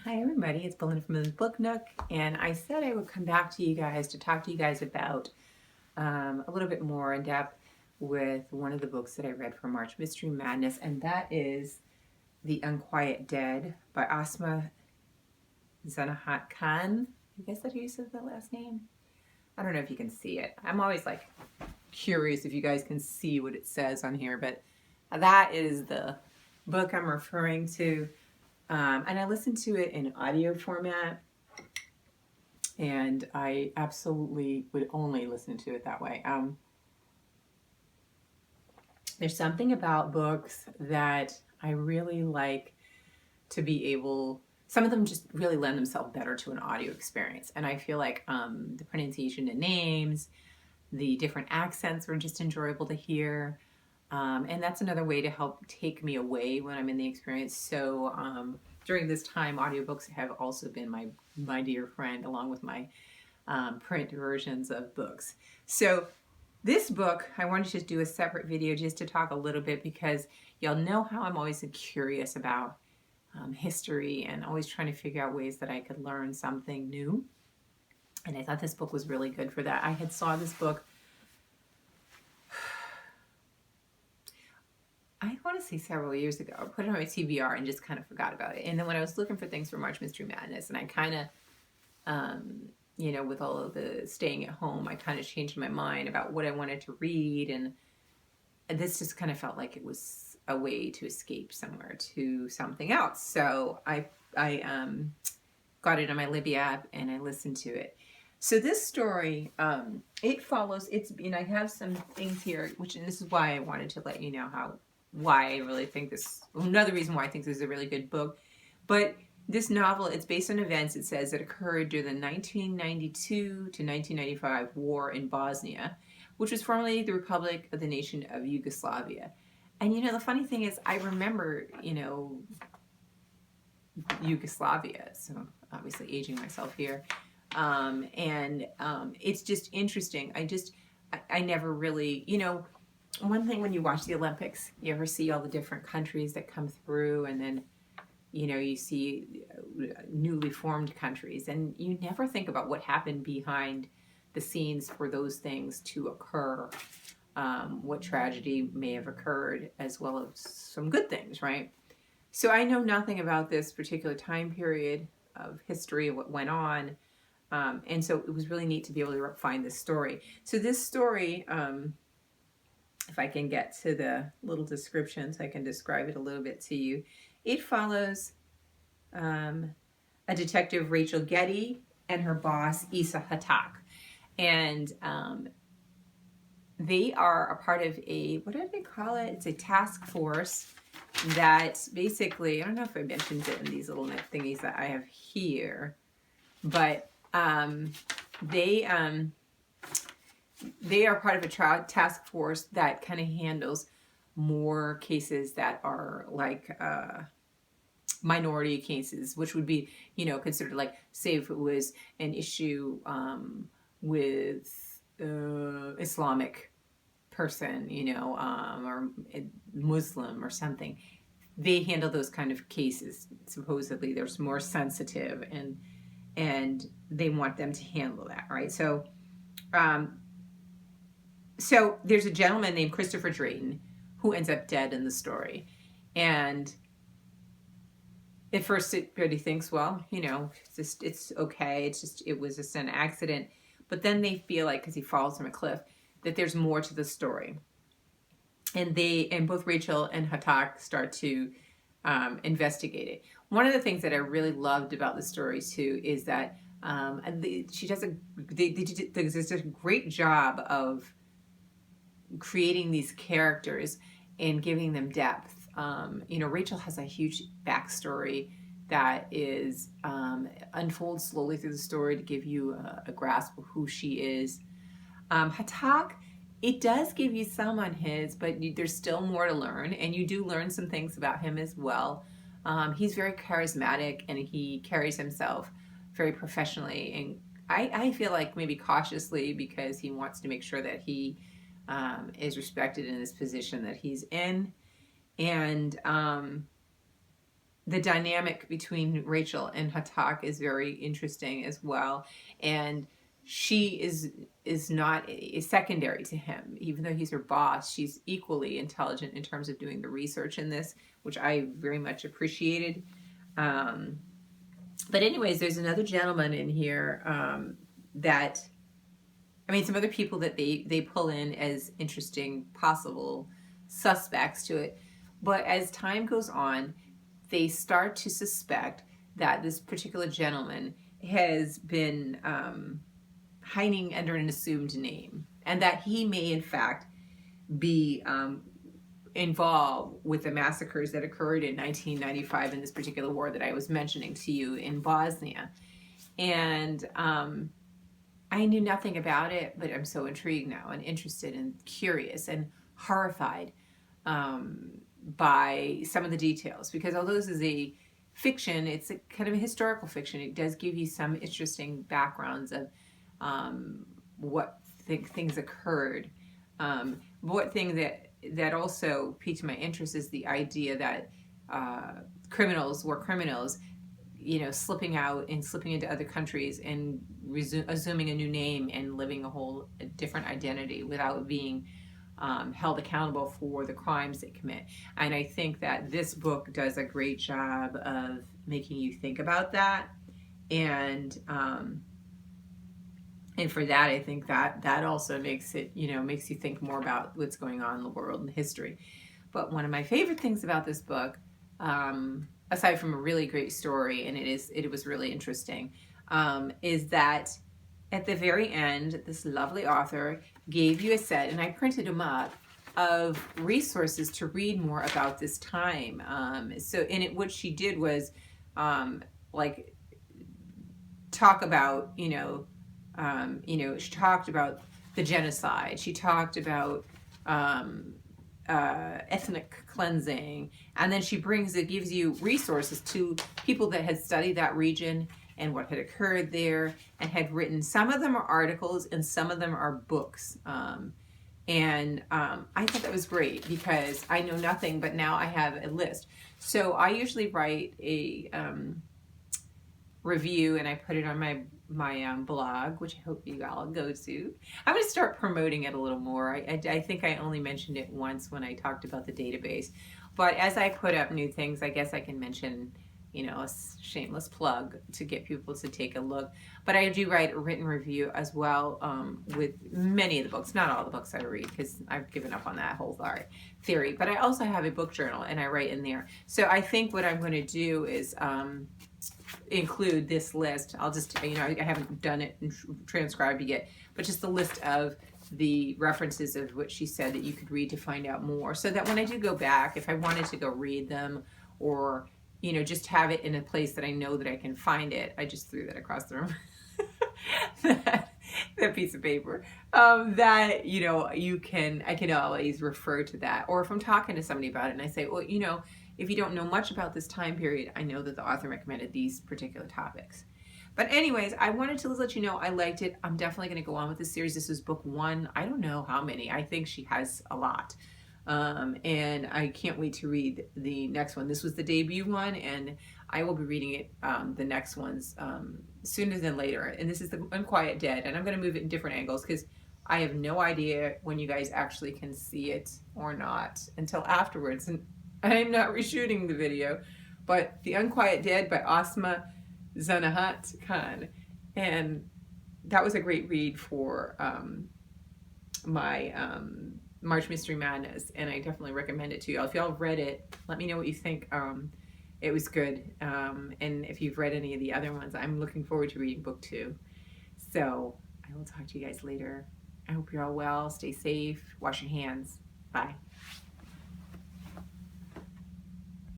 Hi everybody, it's Belinda from the Book Nook, and I said I would come back to you guys to talk to you guys about a little bit more in depth with one of the books that I read for March Mystery Madness, and that is The Unquiet Dead by Ausma Zehanat Khan. I guess that's how you said that last name. I don't know if you can see it. I'm always like curious if you guys can see what it says on here, but that is the book I'm referring to. And I listened to it in audio format, and I absolutely would only listen to it that way. There's something about books that I really like to be able, some of them just really lend themselves better to an audio experience. And I feel like the pronunciation of names, the different accents were just enjoyable to hear. And that's another way to help take me away when I'm in the experience. So during this time, audiobooks have also been my dear friend, along with my print versions of books. So this book, I wanted to do a separate video just to talk a little bit, because y'all know how I'm always curious about history and always trying to figure out ways that I could learn something new. And I thought this book was really good for that. I had saw this book, I want to say several years ago. I put it on my TBR and just kind of forgot about it. And then when I was looking for things for March Mystery Madness, and I kind of, with all of the staying at home, I kind of changed my mind about what I wanted to read. And this just kind of felt like it was a way to escape somewhere to something else. So I got it on my Libby app and I listened to it. So this story, it follows, I have some things here, and this is why I wanted to let you know why I really think another reason why I think this is a really good book. But this novel, it's based on events, it says, that occurred during the 1992 to 1995 war in Bosnia, which was formerly the Republic of the Nation of Yugoslavia. And the funny thing is, I remember, Yugoslavia, so obviously aging myself here. It's just interesting. I never really, one thing when you watch the Olympics, you ever see all the different countries that come through, and then, you see newly formed countries, and you never think about what happened behind the scenes for those things to occur, what tragedy may have occurred, as well as some good things, right? So I know nothing about this particular time period of history, what went on, and so it was really neat to be able to find this story. So this story, if I can get to the little descriptions, I can describe it a little bit to you. It follows a detective, Rachel Getty, and her boss, Isa Hatak. And they are a part of what do they call it? It's a task force that basically, I don't know if I mentioned it in these little thingies that I have here, but they are part of a task force that kind of handles more cases that are like minority cases, which would be, considered like, say if it was an issue with Islamic person, or Muslim or something. They handle those kind of cases. Supposedly there's more sensitive, and they want them to handle that, right? So so there's a gentleman named Christopher Drayton who ends up dead in the story. And at first everybody thinks, well, it's okay. It was just an accident. But then they feel like, because he falls from a cliff, that there's more to the story. And both Rachel and Hatak start to investigate it. One of the things that I really loved about the story too is that they does a great job of creating these characters and giving them depth. Rachel has a huge backstory that is unfolds slowly through the story to give you a grasp of who she is. Hatak, it does give you some on his, but there's still more to learn, and you do learn some things about him as well. He's very charismatic, and he carries himself very professionally, and I feel like maybe cautiously, because he wants to make sure that he is respected in this position that he's in. And the dynamic between Rachel and Hatak is very interesting as well. And she is not is secondary to him, even though he's her boss. She's equally intelligent in terms of doing the research in this, which I very much appreciated. Um, but anyways, there's another gentleman in here that, I mean, some other people that they pull in as interesting possible suspects to it. But as time goes on, they start to suspect that this particular gentleman has been hiding under an assumed name, and that he may, in fact, be involved with the massacres that occurred in 1995 in this particular war that I was mentioning to you in Bosnia. And I knew nothing about it, but I'm so intrigued now and interested and curious and horrified by some of the details, because although this is a fiction, it's a kind of a historical fiction. It does give you some interesting backgrounds of what things occurred. What thing that also piqued my interest is the idea that criminals were criminals, you know, slipping out and slipping into other countries and assuming a new name and living a different identity without being held accountable for the crimes they commit. And I think that this book does a great job of making you think about that. And for that, I think that also makes it, you know, makes you think more about what's going on in the world and history. But one of my favorite things about this book, aside from a really great story, and it was really interesting, is that at the very end, this lovely author gave you a set, and I printed them up, of resources to read more about this time. So in it, what she did was like talk about, she talked about the genocide. She talked about ethnic cleansing, and then she gives you resources to people that had studied that region and what had occurred there and had written. Some of them are articles and some of them are books. I thought that was great because I know nothing, but now I have a list. So I usually write a review and I put it on my blog, which I hope you all go to. I'm going to start promoting it a little more. I think I only mentioned it once when I talked about the database. But as I put up new things, I guess I can mention, a shameless plug to get people to take a look. But I do write a written review as well with many of the books, not all the books I read because I've given up on that whole theory. But I also have a book journal and I write in there. So I think what I'm going to do is include this list. I'll just, I haven't done it and transcribed it yet, but just the list of the references of what she said that you could read to find out more, so that when I do go back, if I wanted to go read them or just have it in a place that I know that I can find it. I just threw that across the room. that piece of paper. I can always refer to that. Or if I'm talking to somebody about it and I say, well, if you don't know much about this time period, I know that the author recommended these particular topics. But anyways, I wanted to let you know I liked it. I'm definitely going to go on with this series. This is book 1. I don't know how many. I think she has a lot. And I can't wait to read the next one. This was the debut one, and I will be reading it, the next ones, sooner than later. And this is the Unquiet Dead, and I'm going to move it in different angles because I have no idea when you guys actually can see it or not until afterwards. And I'm not reshooting the video, but The Unquiet Dead by Ausma Zehanat Khan. And that was a great read for my March Mystery Madness, and I definitely recommend it to you. If y'all read it, let me know what you think. It was good. And if you've read any of the other ones, I'm looking forward to reading book 2. So I will talk to you guys later. I hope you're all well. Stay safe. Wash your hands. Bye.